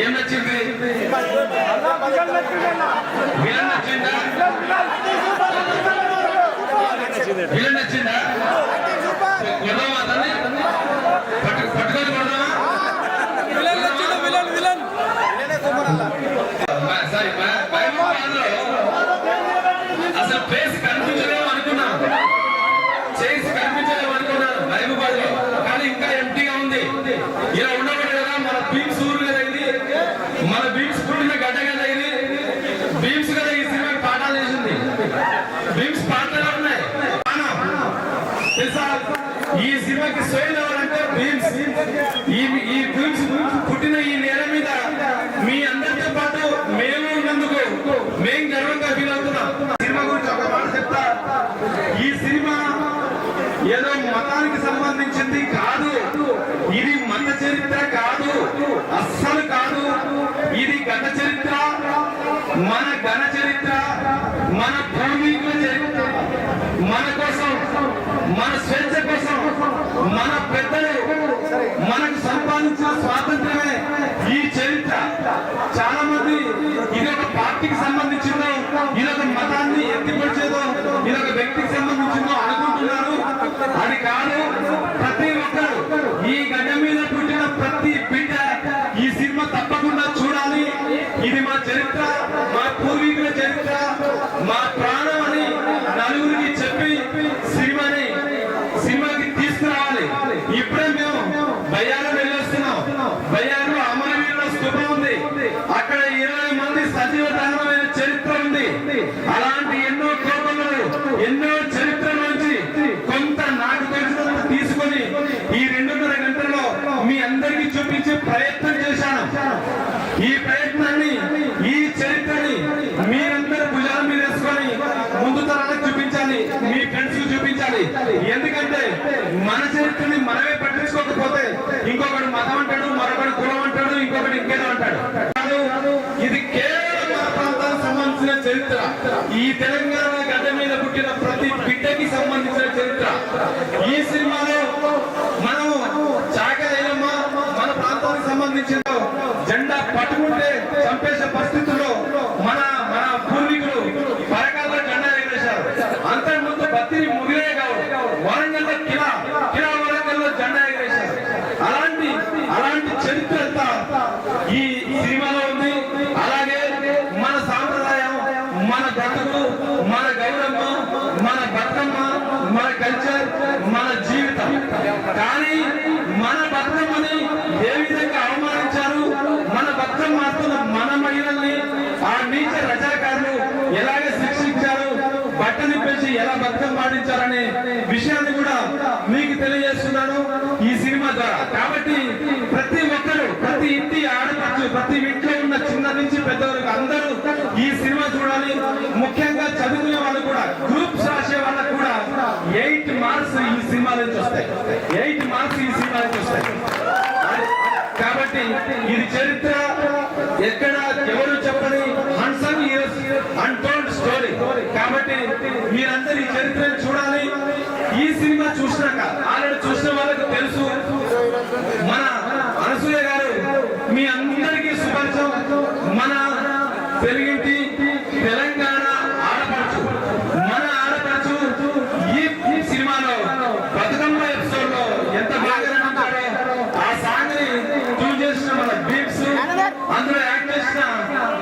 ఏం నచ్చింది? విలన్ నచ్చిందా? విలన్ నచ్చిందా? కొడదామా అతన్ని? పట్టుకొని కొడదామా? అసలు ఫేస్ కనిపించలేము అనుకున్నాను, చేసి కనిపించలేము అనుకున్నాను మహబూబాద్ లో, కానీ ఇంకా ఎంటీగా ఉంది. ఇలా ఉండకూడదు కదా, మన బీమ్స్ ఊరు కదా ఇది, మన బీమ్స్ పుట్టిన గడ్డ కదా ఇది, బీమ్స్ కదా ఈ సినిమా పాఠాలు చేసింది. బీమ్స్ పాటలు ఉన్నాయి తెలుసా? ఈ సినిమాకి స్వయం ఎవరంటే బీమ్స్. ఈ బీమ్స్ పుట్టిన ఈ నేల మీద మీ అందరితో పాటు మేము ఉన్నందుకు మేము గర్వంగా ఫీల్ అవుతున్నాం. సినిమా గురించి ఒక మాట చెప్తా. ఈ సినిమా ఏదో మతానికి సంబంధించింది కాదు, ఇది మత చరిత్ర కాదు, అస్సలు కాదు. ఇది గత చరిత్ర, మన ఘన చరిత్ర, మన పూర్వీకుల చరిత్ర, మన కోసం, మన స్వేచ్ఛ కోసం మన పెద్దలు మనకు సంపాదించిన స్వాతంత్రమే ఈ చరిత్ర. చాలా మంది ఇదొక పార్టీకి సంబంధించిందో, ఇదొక మతాన్ని ఎత్తిపరిచేదో, ఇదొక వ్యక్తికి సంబంధించిందో అనుకుంటున్నారు. అది కాదు. ప్రతి ఒక్కరు ఈ గడ్డ మీద పుట్టిన ప్రతి బిడ్డ ఈ సినిమా తప్పకుండా చూడాలి. ఇది మా చరిత్ర, మా పూర్వీకుల చరిత్ర, మా ప్రాణం అని నలుగురికి చెప్పి సినిమాకి తీసుకురావాలి. ఇప్పుడే మేము బయ్యారం వెళ్ళొస్తున్నాం. బయ్యారంలో అమరవీరుల స్థూపం ఉంది. అక్కడ 20 మంది సజీవ దహనమైన చరిత్ర ఉంది. అలాంటి ఎన్నో కోపములు, ఎన్నో చరిత్ర నుంచి కొంత నాకు తెలిసినంత తీసుకొని ఈ 2.5 గంటల్లో మీ అందరికీ చూపించే ప్రయత్నం చేశాను. ఈ ప్రయత్నాన్ని, ఈ చరిత్రని మీరందరూ భుజాల మీద వేసుకొని ముందు తరాలకు చూపించాలి, మీ ఫ్రెండ్స్ కు చూపించాలి. ఎందుకంటే మన చరిత్రని మనమే పట్టించుకోకపోతే ఇంకొకడు మతం అంటాడు, మరొకడు కులం అంటాడు, ఇంకొకటి ఇంకేదో అంటాడు. ఇది కేవలం మన ప్రాంతానికి సంబంధించిన చరిత్ర. ఈ తెలంగాణ గడ్డ మీద పుట్టిన ప్రతి బిడ్డకి సంబంధించిన చరిత్ర. ఈ సినిమాలో మనం చాకలైనమ్మ మన ప్రాంతానికి సంబంధించిన జెండా పట్టుకుంటే చంపేసే పరిస్థితుల్లో మన పూర్వీకులు పరకాల్లో జెండా ఎగరేశారు. అంతకుముందు బత్తిరి ముగిలే కావు, వరంగల్లో కిలా వరంగల్లో జెండా ఎగరేశారు. అలాంటి చరిత్ర అంతా ఈ సినిమాలో ఉంది. అలాగే మన సాంప్రదాయం, మన బ్రతుకు, మన గౌరవం, మన బతుకమ్మ, మన కల్చర్, మన జీవితం. కానీ మన బతుకమ్మని ఏ విధంగా అవమానించారు, మన బతుకమ్మ ఆడుతున్న మన మహిళల్ని ఆ నీచ రజాకారులు ఎలాగ శిక్షించారు, బట్టనిప్పేసి ఎలా బతుకమ్మ ఆడించారనే విషయాన్ని కూడా మీకు తెలియజేస్తున్నాను ఈ సినిమా ద్వారా. కాబట్టి ప్రతి ఒక్కరు, ప్రతి ఇంటి ఆడపడుచు, ప్రతి ఇంట్లో ఉన్న చిన్న నుంచి పెద్ద వరకు అందరూ ఈ సినిమా చూడాలి. ముఖ్యంగా చదువుకునే వాళ్ళు కూడా, గ్రూప్స్ రాసే వాళ్ళకు కూడా 8 మార్క్స్ ఈ సినిమా నుంచి వస్తాయి. 8 మార్క్స్ ఈ సినిమా నుంచి వస్తాయి. కాబట్టి ఇది చరిత్ర, ఎక్కడ ఎవరు చెప్పని అన్సంగ్ హీరోస్, అన్టోల్డ్ స్టోరీ. కాబట్టి మీరందరూ ఈ చరిత్రను చూడాలి. ఈ సినిమా చూసినాక, ఆల్రెడీ చూసిన వాళ్ళకు తెలుసు, మన అనసూయ గారు మీ అందరికీ సుపరిచయం. మన తెలుగింటి తెలంగాణ ఆడపడుచు, మన ఆడపడుచు ఈ సినిమాలో బతుకమ్మ ఎపిసోడ్ లో ఎంత బాగా నమ్ముతారో ఆ సాంగ్ ని ట్యూన్ చేసిన మన బీప్స్, అందులో యాక్ట్ చేసిన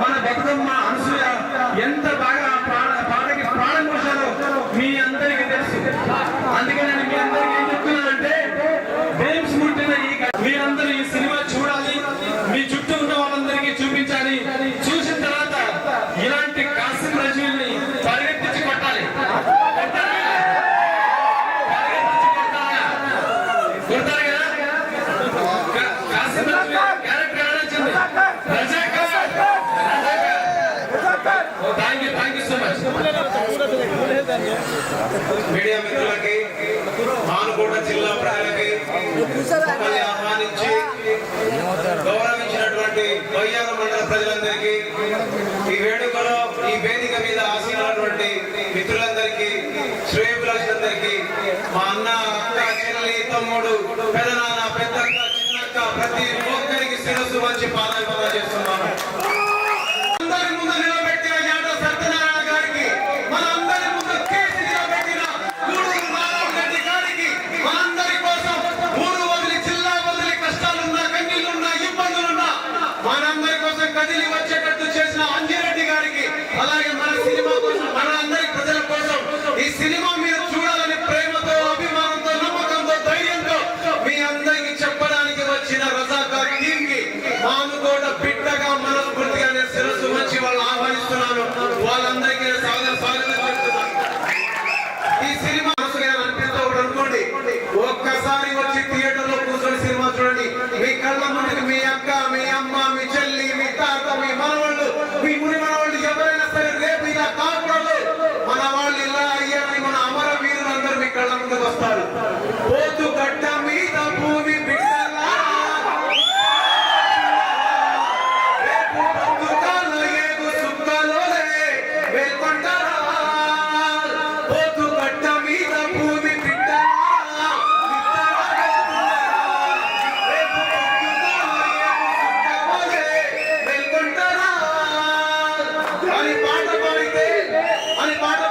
మన బతుకమ్మ అనసూయ చూడాలి. చూసిన తర్వాత ఇలాంటి కాసిం రజీల్ని పరిగెత్తించి కొట్టాలి. కొడతారు కదా. కాసిం రజీల్ క్యారెక్టర్ నచ్చింది. Thank you so much. Media మిత్రులకి, మానుకోట జిల్లా ప్రజలకి ఆహ్వానించి గౌరవించినటువంటి కొయ్యాల మండల ప్రజలందరికీ, ఈ వేడుకలో ఈ వేదిక మీద ఆసీనులైనటువంటి మిత్రులందరికీ, శ్రేయోభిలాషులందరికీ, మా అన్న, అక్క, చెల్లి, తమ్ముడు, పెదనాన్న, పెద్దక్క, చిన్నక్క, ప్రతి ఒక్కరికి శిరస్సు వంచి పాదాభివందనం చేస్తున్నాను. అందరి ముందు నిలబెట్టిన యాట సత్యనారాయణ గారికి, మన అందరి ముందు కేసు నిలబెట్టిన గూడూరు నారాయణ రెడ్డి గారికి, మనందరి కోసం ఊరు వదిలి, జిల్లా వదిలి, కష్టాలున్నా, కన్నీళ్లున్నా, ఇబ్బందులున్నా మనందరి కోసం కదిలి వచ్చేటట్టు చేసిన అంజిరెడ్డి గారికి, అలాగే మన సినిమా కోసం, మన అందరి ప్రజల కోసం ఈ సినిమా మీరు చూడాలని ప్రేమతో, అభిమానంతో, నమ్మకంతో, ధైర్యంతో మీ అందరికి చెప్పడానికి వచ్చిన రజాకార్ టీమ్ కి మానుకోట బిడ్డగా మనస్ఫూర్తిగా నేను శిరస్సు వచ్చి వాళ్ళు ఆహ్వానిస్తున్నాను. వాళ్ళందరికీ స్వాగతం చెప్తున్నాను. ఈ సినిమా మనసుగా అనిపిస్తూ ఒకటి అనుకోండి, ఒక్కసారి వచ్చి థియేటర్ లో కూర్చొని సినిమా చూడండి. మీ కళ్ళ ముందుకు మీ అక్క, మీ అమ్మ, మీ చెల్లి, మీ తాత, మీ మనవాళ్ళు, మీ ముని మనవాళ్ళు ఎవరైనా సరే రేపు ఇలా కాకూడదు, మన వాళ్ళు ఇలా అయ్యారని మన అమర వీరులందరూ మీ కళ్ళ ముందుకు వస్తారు. పోతు గడ్డ మీద భూమి బిడ్డలా, రేపు బతుకాల ఏగు సుక్కలోనే వేల్కొంటారా. పోతు గడ్డ మీద భూమి బిడ్డలా, రేపు బతుకాల ఏగు సుక్కలోనే వేల్కొంటారా అని పాట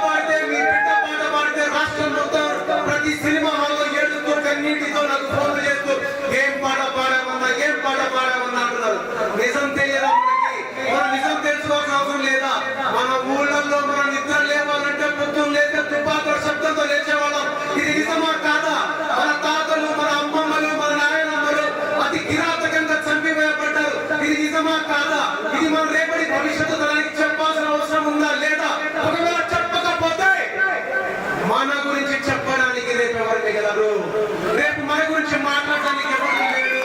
పాడితే మీ బిడ్డ పాట పాడితే రాష్ట్రం మొత్తం ప్రతి సినిమా హాల్లో ఏడుస్తూ కన్నీటితో నాకు ఫోన్లు చేస్తూ ఏం పాట పాడామన్నా, ఏం పాట పాడామన్నా అంటున్నారు. నిజం తెలియదా మనకి? మన నిజం తెలుసుకోవాల్సిన అవసరం లేదా? మన ఊళ్ళల్లో మన నిద్ర లేవాలంటే పొద్దున్న లేస్తే తుపాకుల శబ్దంతో లేచేవాళ్ళం. ఇది నిజమా కాదా? మన తాతలు, మన అమ్మమ్మలు, మన నాయనమ్మలు అతి కిరాతకంగా చంపివేయబడ్డారు. ఇది నిజమా కాదా? ఇది మన రేపటి భవిష్యత్తు తరానికి చెప్పాల్సిన అవసరం ఉందా లేదా? ఒకవేళ చెప్పకపోతే మన గురించి చెప్పడానికి రేపు ఎవరు మిగలరు? రేపు మన గురించి మాట్లాడడానికి ఎవరు లేరు?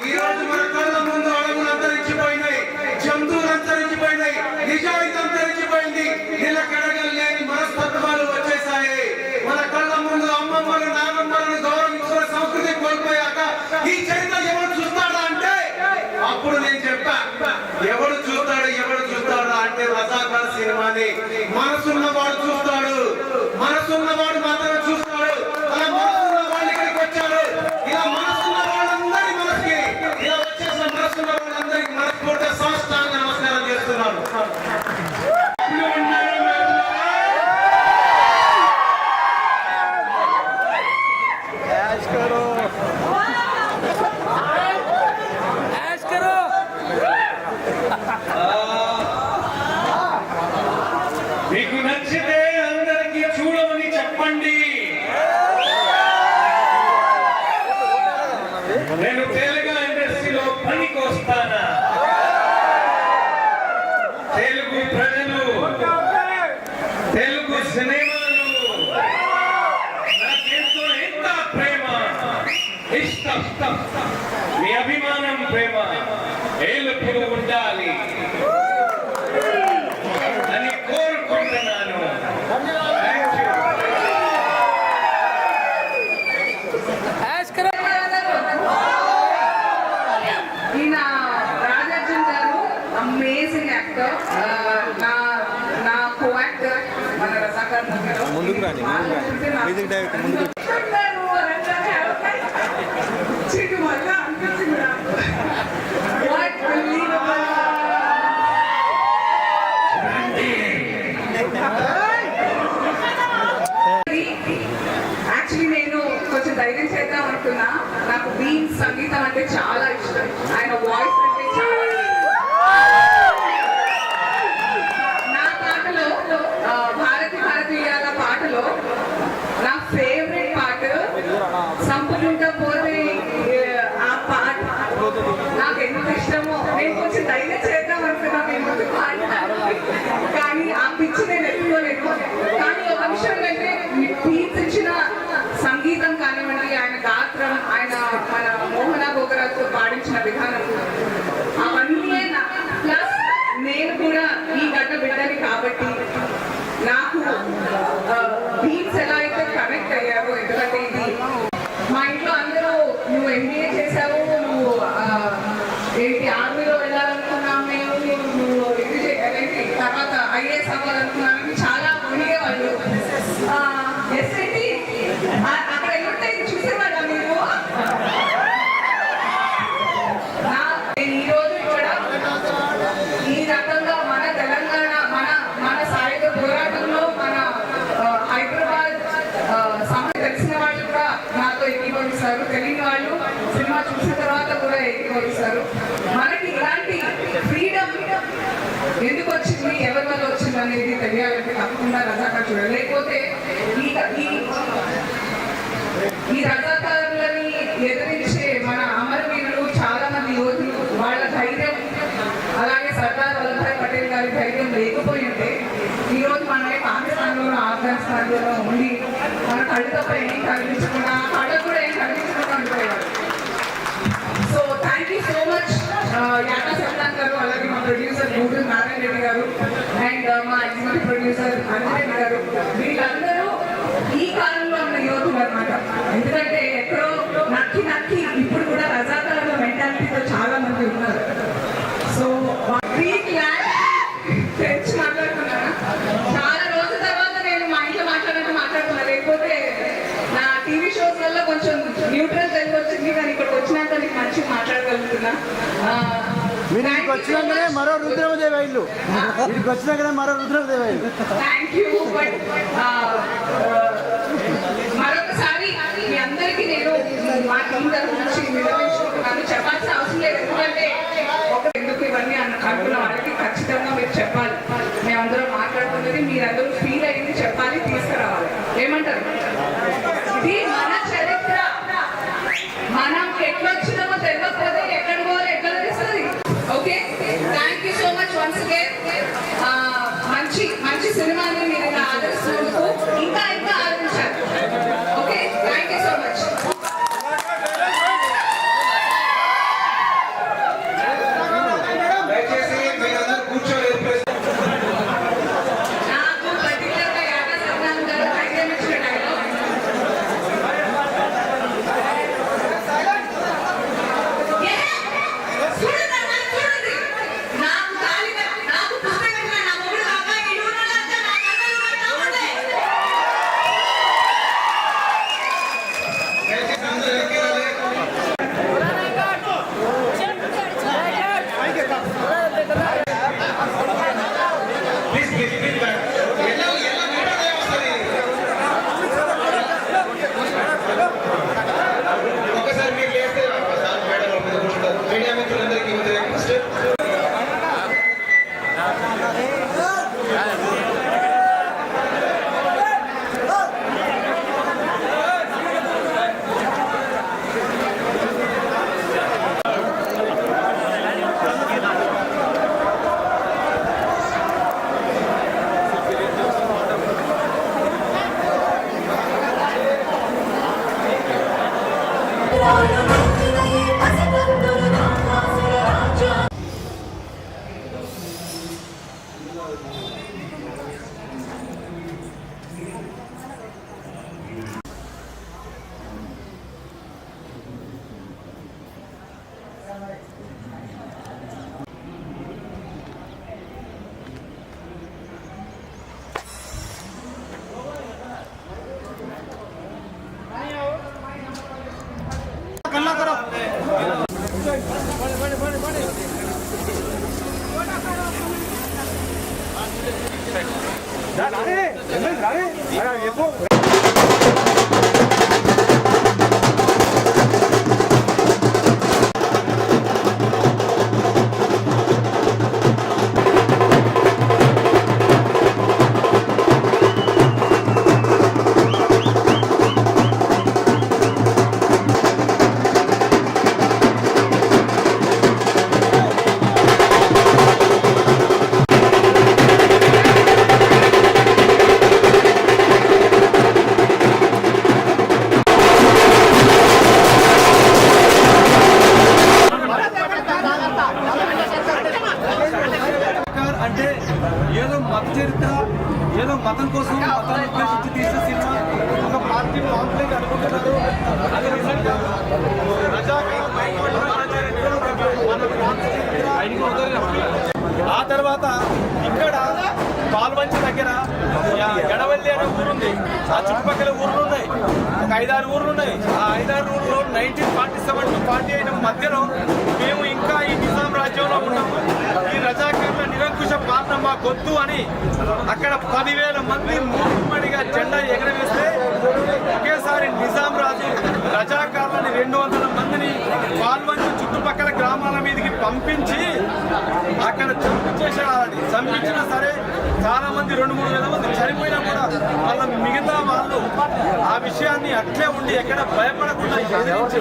ఈ రోజు మన కళ్ళ ముందు అడవులు అంతరించిపోయినాయి, జంతువులు అంతరించిపోయినాయి, నిజాయితీ అంతరించిపోయింది, నిలకడగలేని మనస్తత్వాలు వచ్చేసాయి. మన కళ్ళ ముందు అమ్మమ్మలు, నాన్నమ్మలను గౌరవించిన సంస్కృతి కోల్పోయాక ఈ చరిత్ర ఎవరు చూస్తాడా అంటే, అప్పుడు నేను చెప్పా, ఎవడు చూస్తాడు అంటే రజాకార్ సినిమాని మనసున్నవాడు చూస్తాడు. మనసున్నవాడు మాత్రమే చూస్తాడు. అలా మనసున్న వాళ్ళు ఇక్కడికి వచ్చారు. ఇలా మనసున్న వాళ్ళందరి మనసుకి, ఇలా వచ్చేసిన మనసున్న వాళ్ళందరికీ మనస్ఫూర్తిగా సాష్టాంగ నమస్కారం చేస్తున్నాను. మీకు నచ్చితే అందరికీ చూడమని చెప్పండి. నేను తెలుగు ఇండస్ట్రీలో పనికి వస్తానా? తెలుగు ప్రజలు, తెలుగు సినిమాలు నాకెంతో ఎంత ప్రేమ, ఇష్టం, మీ అభిమానం, ప్రేమ ఎల్లప్పుడూ ఉండాలి అని కోరుకుంటున్నాను. ఈయన రాజార్జున్ గారు అమేజింగ్ యాక్టర్, నా కో యాక్టర్ మన రజాకార్ ముందుకు రాని మ్యూజిక్ డైరెక్టర్ ముందుకు అనిపించింది. యాక్చువల్లీ నేను కొంచెం ధైర్యం చేద్దాం అనుకున్నా. నాకు బీన్ సంగీతం అంటే చాలా ఇష్టం, ఆయన వాయిస్ అంటే చాలా ఇష్టం. నా పాటలో భారతీయాల పాటలో నా ఫేవరెట్ పాట సంపుకుంటా పోతే ఆ పాట నాకు ఎంత ఇష్టం ఇష్టమో నేను కొంచెం ధైర్యం చేద్దాం అనుకున్నా మేము కానీ ఆ పిచ్చి నేను ఎత్తుకోలేదు. కానీ ఒక విషయం ఏంటంటే బీట్స్ ఇచ్చిన సంగీతం కానివ్వండి, ఆయన గాత్రం, ఆయన మన మోహన గోగరాజుతో పాడించిన విధానం, అవన్నీ ప్లస్ నేను కూడా ఈ గడ్డ బిడ్డని కాబట్టి నాకు బీట్స్ ఎలా అయితే కనెక్ట్ అయ్యావో, ఎందుకంటే ఇది మా ఇంట్లో అందరూ నువ్వు ఎంబీఏ చేసావు, నువ్వు ఏంటి ఆర్మీలో వెళ్ళాలనుకున్నావు, నేను నువ్వు ఇది ఏంటి తర్వాత ఐఏఎస్ అవ్వాలనుకున్నాను చాలా అడిగేవాళ్ళు. ఎస్ ఏంటి అక్కడ ఎల్లుంటే చూసేవాళ్ళ మీరు. నేను ఈ రోజు కూడా ఈ రకంగా మన తెలంగాణ మన సాయుధ పోరాటంలో మన హైదరాబాద్ తెలిసిన వాళ్ళు కూడా నాతో ఏకీభవిస్తారు, తెలియని వాళ్ళు సినిమా చూసిన తర్వాత కూడా ఏకీభవిస్తారు. మనకి ఇలాంటి ఫ్రీడమ్ ఎందుకు వచ్చింది, ఎవరి వల్ల వచ్చింది అనేది తెలియాలంటే తప్పకుండా రజాకార్ చూడాలి. లేకపోతే ఈ రజాకారులని ఎదిరించే మన అమరవీరులు చాలా మంది యువతులు, వాళ్ళ ధైర్యం, అలాగే సర్దార్ వల్లభాయ్ పటేల్ గారి ధైర్యం లేకపోయి ఉంటే ఈరోజు మనమే పాకిస్తాన్లోనూ ఆఫ్ఘనిస్తాన్లోనూ ఉండి మన కళ్ళు తప్ప ఏం కనిపించకుండా, కళ్ళకు కూడా ఏం కనిపించకుండా ఉండిపోయేవారు. So thank you so much Yana Salman గారు, అలాగే మా ప్రొడ్యూసర్ గూగుల్ నారాయణ రెడ్డి గారు అండ్ మా ఎగ్జిక్యూటివ్ ప్రొడ్యూసర్ అంజరెడ్డి గారు. వీళ్ళందరూ ఈ కాలంలో ఉన్న యోధులు అనమాట. ఎందుకంటే ఎక్కడో నక్కి ఇప్పుడు కూడా రజాకారుల మెంటాలిటీతో చాలా మంది ఉన్నారు. సో ఫ్రెండ్స్ మాట్లాడుతున్నాను, చాలా రోజుల తర్వాత నేను మా ఇంట్లో మాట్లాడుతున్నా. లేకపోతే నా టీవీ షోస్ వల్ల కొంచెం న్యూట్రల్ తెలుగు వచ్చింది, కానీ ఇక్కడికి వచ్చినాక నీకు మంచిగా మాట్లాడగలుగుతున్నా. వచ్చినాకనే మరో రుద్రమదేవి ఇల్లు వీడికి వచ్చినాకనే మరో రుద్రమదేవి ఇల్లు. Thank you. బట్ మరొకసారి మీ అందరికీ నేను మా టీం తరఫు నుంచి నిర్వహించుకుంటున్నాను. చెప్పాల్సిన అవసరం లేదు, ఎందుకంటే ఎందుకు ఇవన్నీ అనుకున్న వాళ్ళకి ఖచ్చితంగా మీరు చెప్పాలి. మేమందరం మాట్లాడుతున్నది మీరందరూ ఫీల్ అయింది చెప్పాలి, తీసుకురావాలి. ఏమంటారు? ఇది మన చరిత్ర. మనం ఎట్లొచ్చినామో తెలియకపోతే ఎక్కడ పోవాలి, ఎట్లా తెలుస్తుంది? Okay, thank you so much once again. మంచి సినిమాని మీరు ఇలా ఆదరిస్తున్నందుకు ఇంకా ఆదరించాలి. Okay, thank you so much. దయచేసి మీరందరూ కూర్చోలేదు. నాకు పర్టికులర్గా యానా సల్మాన్ గారు ధైర్యం ఇచ్చిన డైలాగ్, నాకు పుస్తకంగా నా మొగుడు అబ్బాయి ఇడుగునంతా నా కళ్ళలో ఉంది. దయచేసి అందరూ ఎక్కిరాలి. Please back. ఎలా మీడియా వస్తుంది? ఒకసారి మీరు లేస్తే మేడం కూర్చుంటారు. మీడియా మిత్రులందరికీ ఫస్ట్ కన్నా కరో ఆ తర్వాత ఇక్కడ పాల్వంచి దగ్గర గడవల్లి అనే ఊరుంది. ఆ చుట్టుపక్కల ఊర్లు ఉన్నాయి, ఒక 5-6 ఊర్లు ఉన్నాయి. ఆ 5-6 ఊర్లో 1947 to 48 మధ్యలో మేము ఇంకా ఈ నిజాం రాజ్యంలో ఉన్నాము. ఈ రజాకార్ల నిరంకుశ పాలన మా గొత్తు అని అక్కడ 10,000 మంది మూకుమ్మడిగా జెండా ఎగరవేస్తే ఒకేసారి నిజాం రాజు రజాకార్లని 200 మందిని పాల్వంచి చుట్టుపక్కల గ్రామాల మీదకి పంపించి అక్కడ చంపించేసేయాలని. చంపించినా సరే చాలా మంది 2-3 వేల మంది చనిపోయినా కూడా వాళ్ళ మిగతా వాళ్ళు ఆ విషయాన్ని అట్లే ఉండి ఎక్కడ భయపడకుండా ఎదిరించి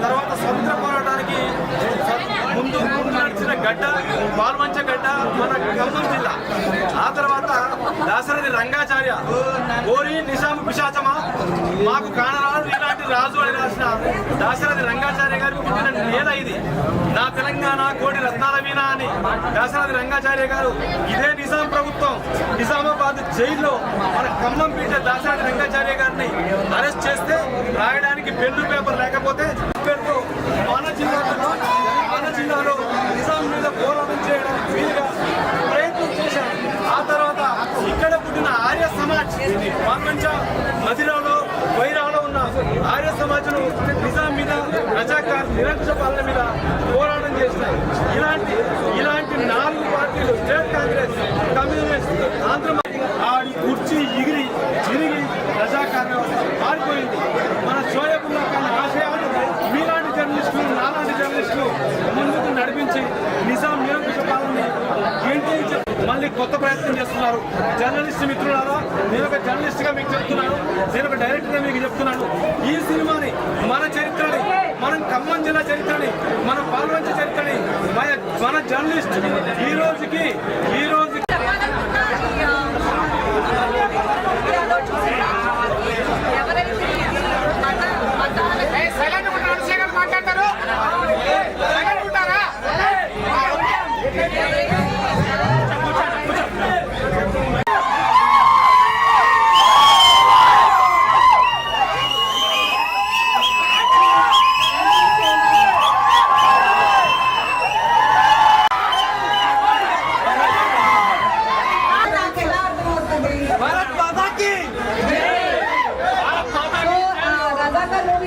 తర్వాత స్వతంత్ర పోరాటానికి ముందు నడిచిన గడ్డ పాల్వంచ గడ్డ మన ఖమ్మం జిల్లా. ఆ తర్వాత దాశరథి రంగాచార్య ఓరి నిజాం పిశాచమా మాకు కానరాదు ఇలాంటి రాజు అని రాసిన దాశరథి రంగాచార్య గారు పుట్టిన నేల ఇది. నా తెలంగాణ కోటి రత్నాల వీణ అని దాశరథి రంగాచార్య గారు ఇదే నిజాం ప్రభుత్వం నిజామాబాద్ జైల్లో మన ఖమ్మం పీఠ దాశరథి రంగాచార్య గారిని అరెస్ట్ చేస్తే రాయడానికి పెన్ను పేపర్ లేకపోతే పేరుతో మన జిల్లాలో నిజాం మీద పోరాటం చేయడానికి వీలుగా ప్రయత్నం చేశారు. ఆ తర్వాత ఇక్కడ పుట్టిన ఆర్య సమాజ్ పాల్వంచ మదిరాలో వైరాలో ఉన్న ఆర్య సమాజ్ను నిజాం మీద రజాకార్ నిరంకుశ పాలన మీద పోరాటం చేసినాయి. ఇలాంటి 4 పార్టీలు స్టేట్ కాంగ్రెస్, కమ్యూనిస్ట్, ఆంధ్ర ఆడి కుర్చీ ఎగిరి చిరిగి రజాకార్ వ్యవస్థ మారిపోయింది. మన షోయబుల్లా ఖాన్ ఆశయాలు మీలాంటి జర్నలిస్టులు నాలాంటి జర్నలిస్టులు ముందుకు నడిపించి నిజాం నిరంకుశ పాలనని ఏంటి మళ్ళీ కొత్త ప్రయత్నం చేస్తున్నారు. జర్నలిస్ట్ మిత్రులారా, నేను ఒక జర్నలిస్ట్ గా మీకు చెప్తున్నాను, నేను ఒక డైరెక్టర్ గా మీకు చెప్తున్నాను. ఈ సినిమాని మన చరిత్రని, మనం ఖమ్మం జిల్లా చరిత్రని, మన పాల్వంచ చరిత్రని మన జర్నలిస్ట్ ఈ రోజుకి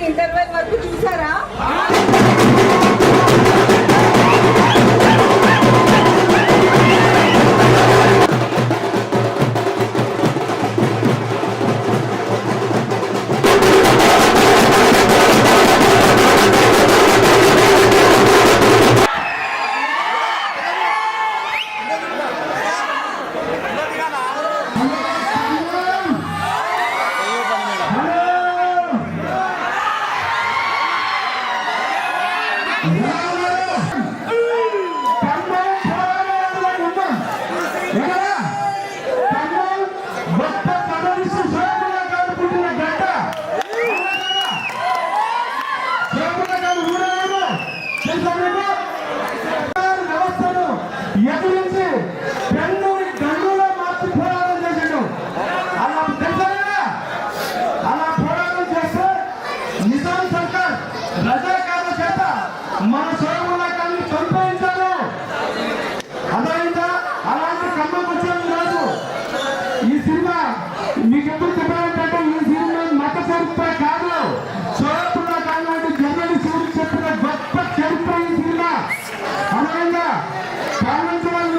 ఇంటర్వెల్ వరకు చూసారా? మన సోదరుల కానీ చంపేయించారు. అదైందా? అలాంటి ఖమ్మం వచ్చేది రాదు. ఈ సినిమా మీకు ఎప్పుడు చెప్పాలంటే ఈ సినిమా మత చరిత్ర కాదు, సోదరుల కానివ్వండి జర్నలిస్ట్ గురించి చెప్పిన గొప్ప చరిత్ర ఈ సినిమా. అదైందా? పాల్వంచడం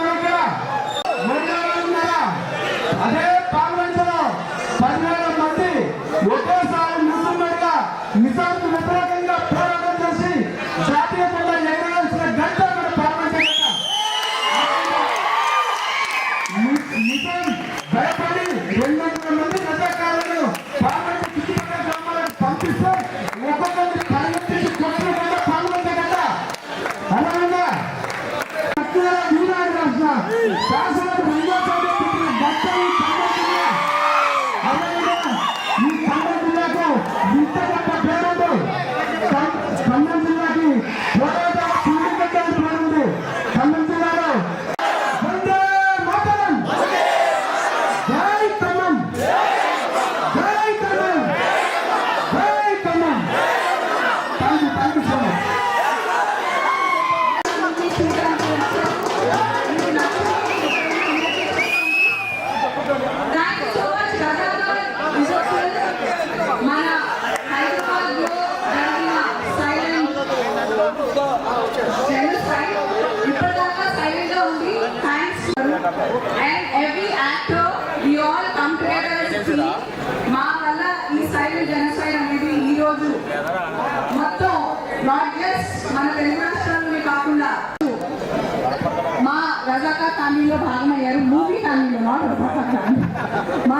అదే పాల్వంచలో 10,000 మంది ఒకేసారి ముస్లింలుగా నిజాంకు వ్యతిరేకంగా పోరాటం చేసి జాతీయ జెండా ఎగరవలసిన గంట మన పాల్వంచ గంట. నిజాం భయపడి 200 మంది రజాకారులను పాల్వంచ చుట్టుపక్కల గ్రామాలకు పంపిస్తే ఒక్కొక్కరిని పరిగెత్తించి కొట్టిన గంట పాల్వంచ గంట. అలాగా రాసిన శాసనం రజాకా ఫ్యామిలీలో భాగమయ్యారు. మూవీ ఫ్యామిలీలో, నాట్ రజాకా ఫ్యామిలీ. మా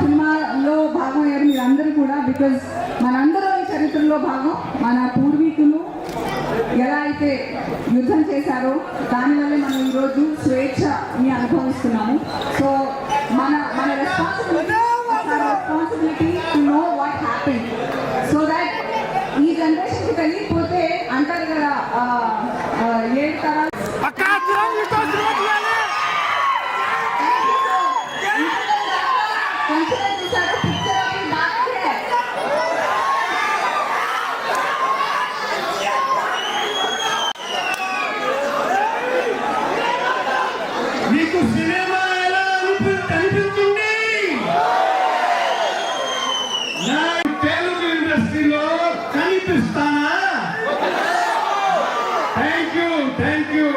సినిమాలో భాగమయ్యారు మీరందరూ కూడా. బికాజ్ మనందరూ ఈ చరిత్రలో భాగం. మన పూర్వీకులు ఎలా అయితే యుద్ధం చేశారో దానివల్లే మనం ఈరోజు స్వేచ్ఛని అనుభవిస్తున్నాము. సో మన responsibility to know what happen, so that ఈ జనరేషన్కి తెలియకపోతే అంటారు కదా 7 తరాలు మీకు సినిమా ఎలా కనిపిస్తుంది? నా తెలుగు ఇండస్ట్రీలో కనిపిస్తానా? Thank you.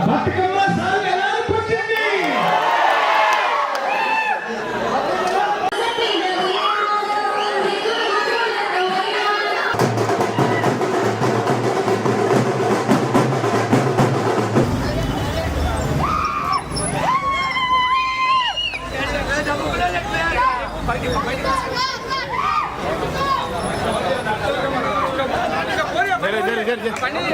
బతుకమ్మ సాంగ్ ఎలా అనిపించింది?